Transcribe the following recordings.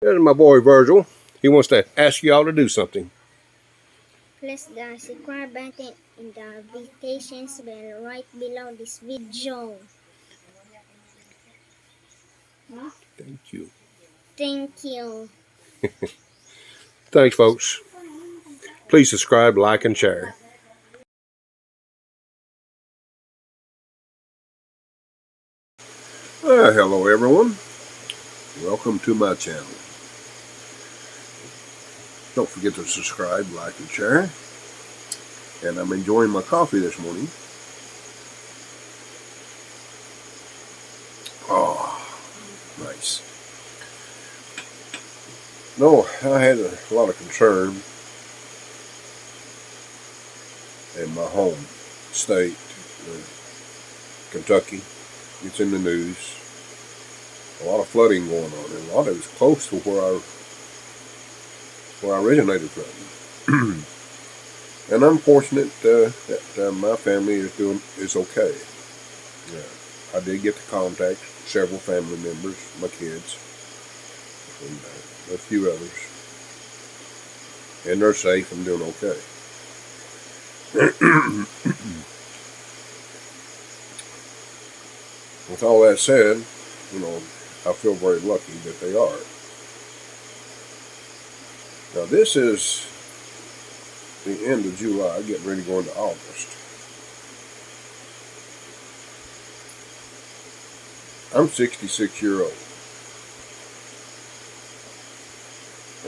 There's my boy Virgil. He wants to ask y'all to do something. Press the subscribe button and the notifications bell right below this video. Thank you. Thank you. Thanks, folks. Please subscribe, like, and share. Hello, everyone. Welcome to my channel. Don't forget to subscribe, like, and share. And I'm enjoying my coffee this morning. Oh, nice. No, I had a lot of concern in my home state, Kentucky. It's in the news. A lot of flooding going on, and a lot of it's close to where I originated from. And I'm fortunate that my family is okay. I did get to contact several family members, my kids, and a few others, and they're safe and doing okay. With all that said, I feel very lucky that they are. Now this is the end of July, getting ready to go into August. I'm 66 years old,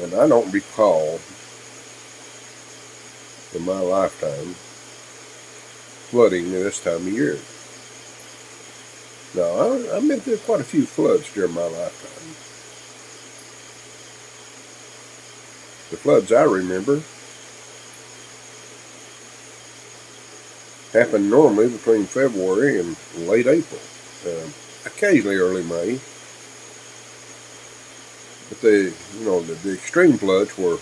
and I don't recall in my lifetime flooding this time of year. Now, I've been through quite a few floods during my lifetime. The floods I remember happen normally between February and late April, occasionally early May. But the extreme floods were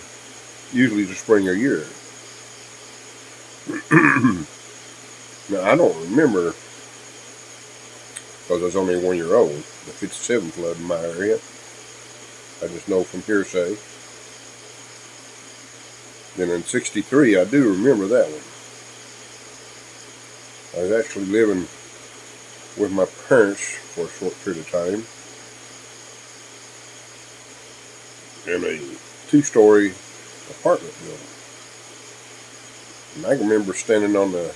usually the spring of year. Now, I don't remember, because I was only 1 year old, the 57 flood in my area. I just know from hearsay. Then in 63, I do remember that one. I was actually living with my parents for a short period of time in a 2-story apartment building. And I can remember standing on not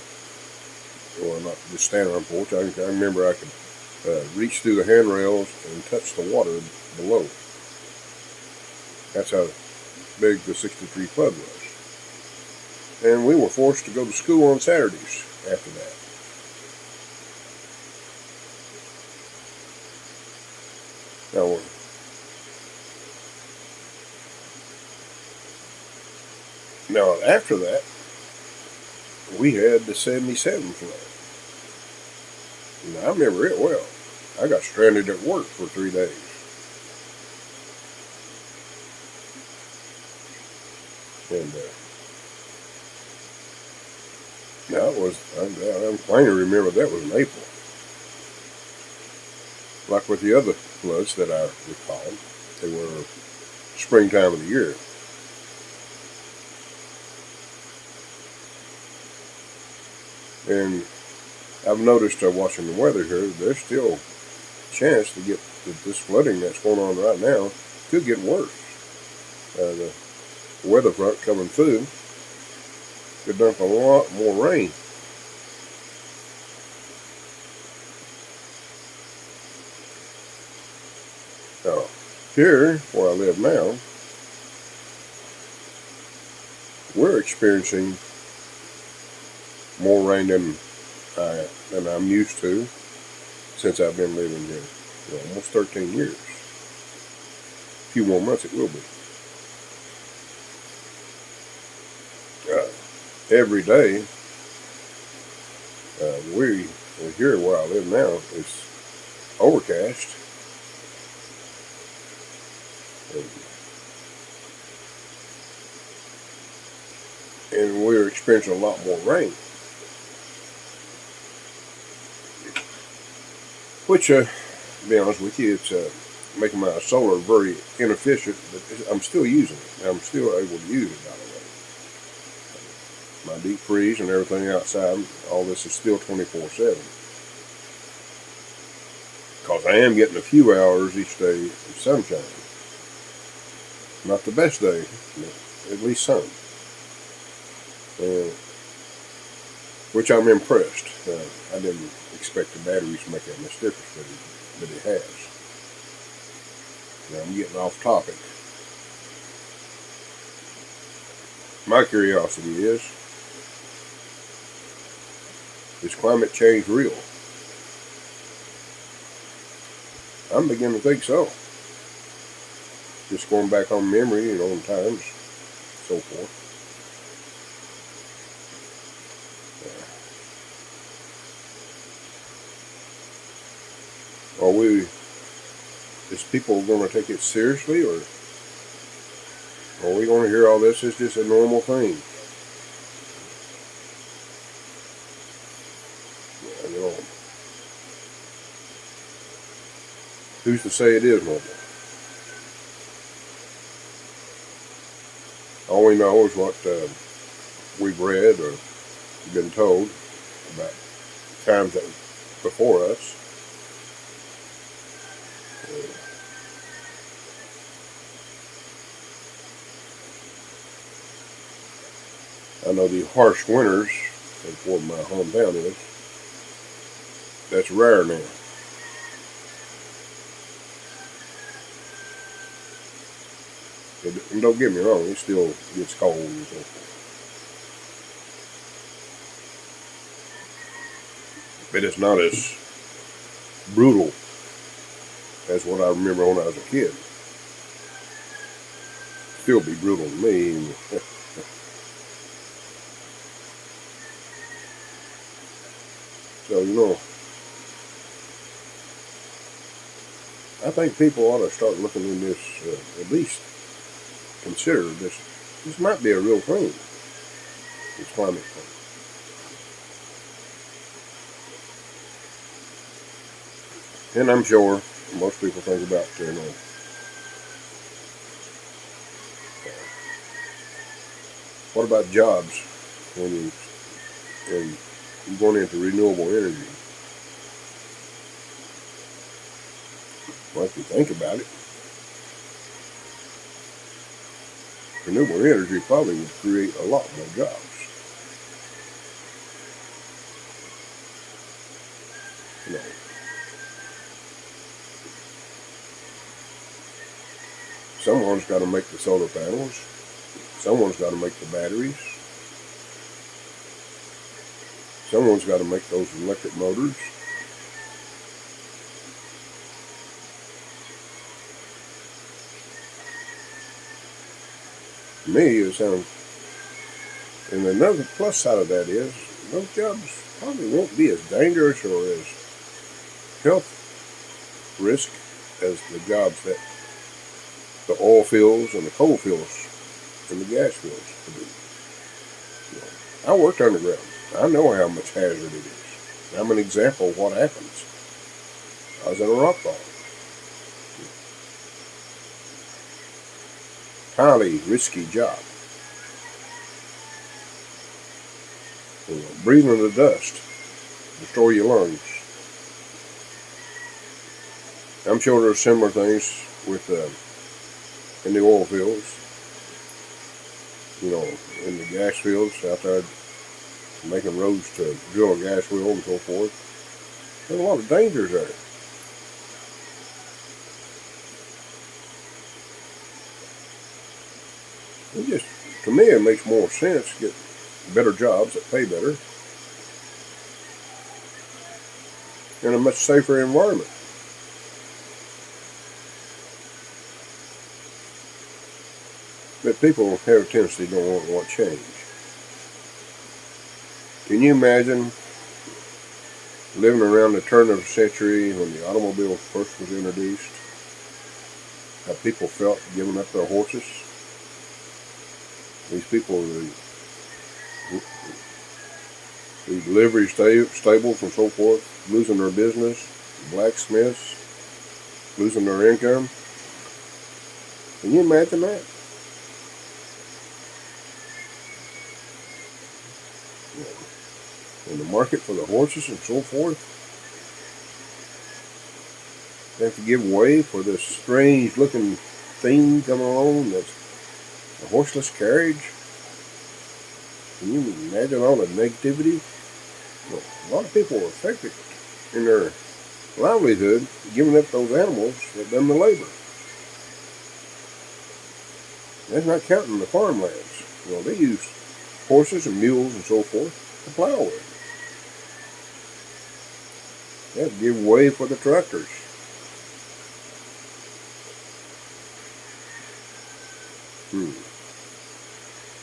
just standing on the porch, I remember I could reach through the handrails and touch the water below. That's how big the 63 flood was. And we were forced to go to school on Saturdays after that. Now after that, we had the 77 flood. And I remember it well. I got stranded at work for 3 days. And I'm trying to remember that was in April. Like with the other floods that I recall, they were springtime of the year. And I've noticed watching the weather here, there's still a chance to get this flooding that's going on right now could get worse. The weather front coming through could dump a lot more rain. Now, here where I live now, we're experiencing more rain than I'm used to since I've been living here. Almost 13 years. A few more months it will be. Every day, here where I live now, it's overcast. And we're experiencing a lot more rain. Which, to be honest with you, making my solar very inefficient, but I'm still using it. I'm still able to use it, by the way. My deep freeze and everything outside, all this is still 24/7. Because I am getting a few hours each day of sunshine. Not the best day, but at least some. Which I'm impressed. I didn't expect the batteries to make that much difference, but it has. Now I'm getting off topic. My curiosity is climate change real? I'm beginning to think so. Just going back on memory, and times, so forth. Is people going to take it seriously, or are we going to hear all this as just a normal thing? Who's to say it is normal? All we know is what we've read or been told about times that before us. I know the harsh winters, that's where my hometown is, that's rare now. And don't get me wrong, it still gets cold and so forth. But it's not as brutal as what I remember when I was a kid. Still be brutal to me. So, I think people ought to start looking in this, at least consider this. This might be a real thing, this climate thing. And I'm sure most people think about, what about jobs when you're going into renewable energy? Well, if you think about it, renewable energy probably would create a lot more jobs. Someone's got to make the solar panels. Someone's got to make the batteries. Someone's got to make those electric motors. To me, it sounds. And another plus side of that is those jobs probably won't be as dangerous or as health risk as the jobs that the oil fields and the coal fields and the gas fields do. I worked underground. I know how much hazard it is. I'm an example of what happens. I was in a rock fall. Highly risky job. Breathing the dust, destroy your lungs. I'm sure there's similar things with in the oil fields, in the gas fields out there, making roads to drill a gas well and so forth. There's a lot of dangers there. To me, it makes more sense to get better jobs that pay better in a much safer environment. But people have a tendency to don't want change. Can you imagine living around the turn of the century when the automobile first was introduced? How people felt giving up their horses? These people, these livery stables and so forth, losing their business, blacksmiths, losing their income. Can you imagine that? In the market for the horses and so forth, they have to give way for this strange looking thing coming along that's a horseless carriage. Can you imagine all the negativity? Well, a lot of people are affected in their livelihood, giving up those animals that done the labor. That's not counting the farmlands. Well, they use horses and mules and so forth to plow with. They have to give way for the tractors.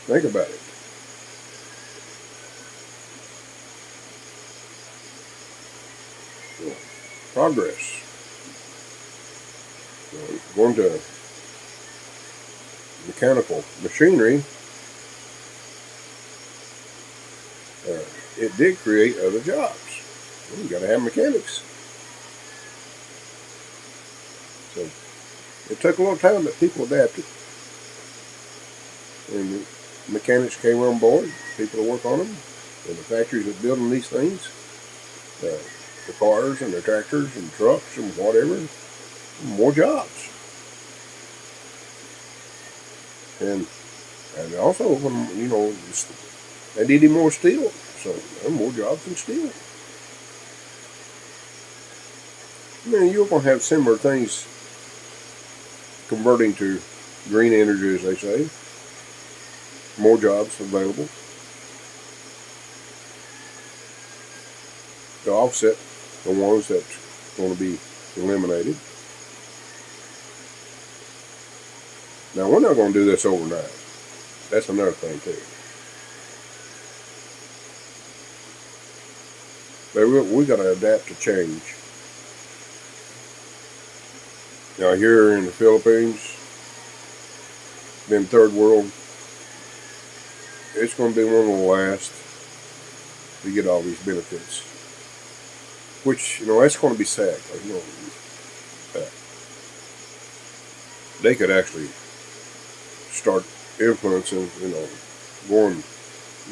Think about it. Progress. Going to mechanical machinery, it did create other jobs. Well, you got to have mechanics. So it took a little time, but people adapted. And the mechanics came on board, people to work on them, and the factories that building these things, the cars and the tractors and trucks and whatever, more jobs. And also, when, they needed more steel, so there are more jobs in steel. You're going to have similar things converting to green energy, as they say. More jobs available to offset the ones that's going to be eliminated. Now, we're not going to do this overnight. That's another thing, too. But we got to adapt to change. Now, here in the Philippines, being third world, it's going to be one of the last to get all these benefits. Which, that's going to be sad. They could actually start influencing, going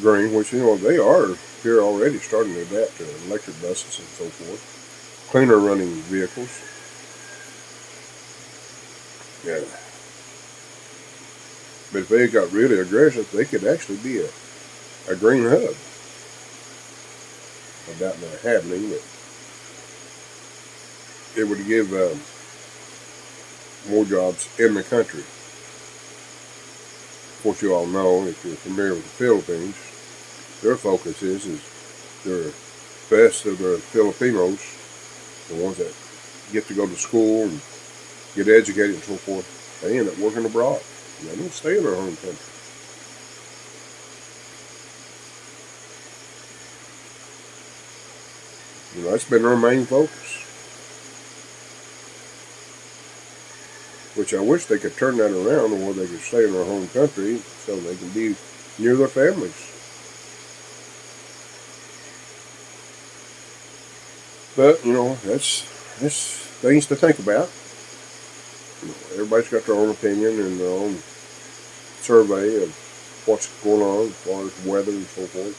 green, which, they are here already starting to adapt to electric buses and so forth. Cleaner running vehicles. Yeah. But if they got really aggressive, they could actually be a green hub. I doubt that happening, but it would give more jobs in the country. Of course, you all know, if you're familiar with the Philippines, their focus is the best of the Filipinos, the ones that get to go to school and get educated and so forth, they end up working abroad. They don't stay in their home country. That's been their main focus. Which I wish they could turn that around, or they could stay in their home country so they can be near their families. But, that's things to think about. Everybody's got their own opinion and their own survey of what's going on as far as weather and so forth.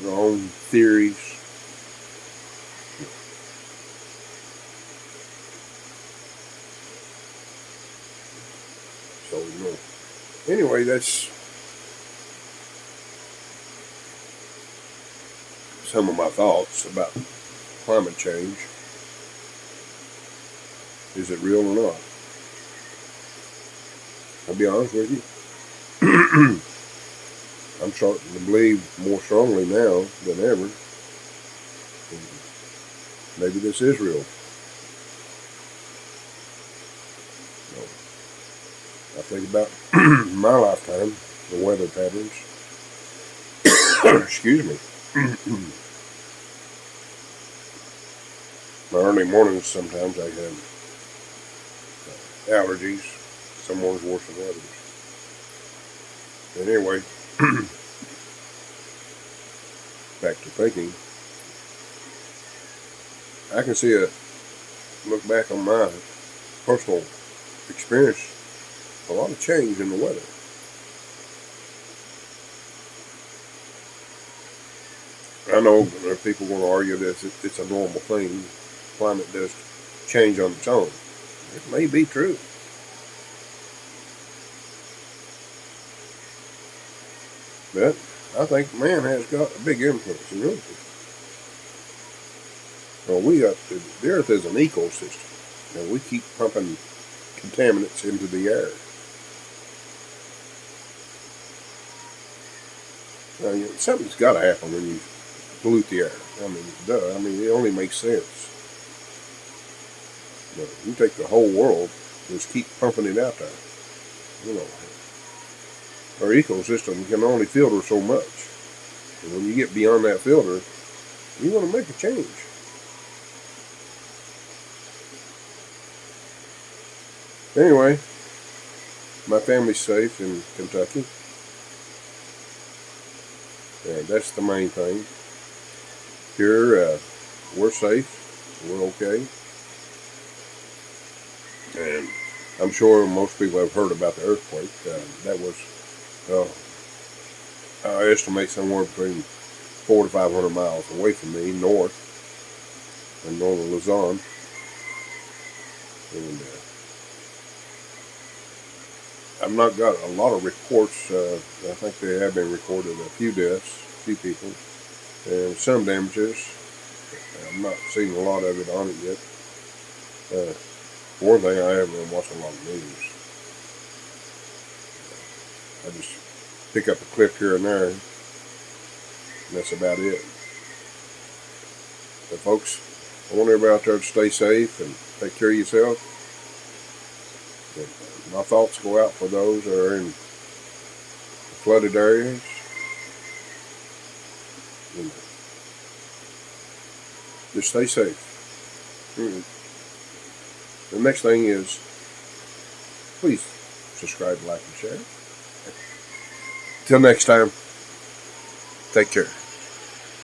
Their own theories. So, anyway, that's some of my thoughts about climate change. Is it real or not? I'll be honest with you. I'm starting to believe more strongly now than ever. Maybe this is real. I think about my lifetime, the weather patterns. Excuse me. My early mornings, sometimes I have allergies. Some mornings worse than others. But anyway, back to thinking. I can see look back on my personal experience, a lot of change in the weather. I know there are people going to argue that it's a normal thing. Climate does change on its own. It may be true. But I think man has got a big influence in really. Well, the Earth is an ecosystem, and we keep pumping contaminants into the air. Now, something's got to happen when you pollute the air. I mean, duh. I mean, it only makes sense. But you take the whole world, just keep pumping it out there. You know, our ecosystem can only filter so much. And when you get beyond that filter, you want to make a change. Anyway, my family's safe in Kentucky. And that's the main thing. Here, we're safe. We're okay. And I'm sure most people have heard about the earthquake. That was, I estimate, somewhere between 400 to 500 miles away from me, north, in northern Luzon. And I've not got a lot of reports. I think they have been recorded a few deaths, a few people, and some damages. I'm not seeing a lot of it on it yet. For one thing, I haven't been watching a lot of news. I just pick up a clip here and there, and that's about it. So folks, I want everybody out there to stay safe and take care of yourself. And my thoughts go out for those that are in flooded areas. And just stay safe. The next thing is, please subscribe, like, and share. Till next time, take care.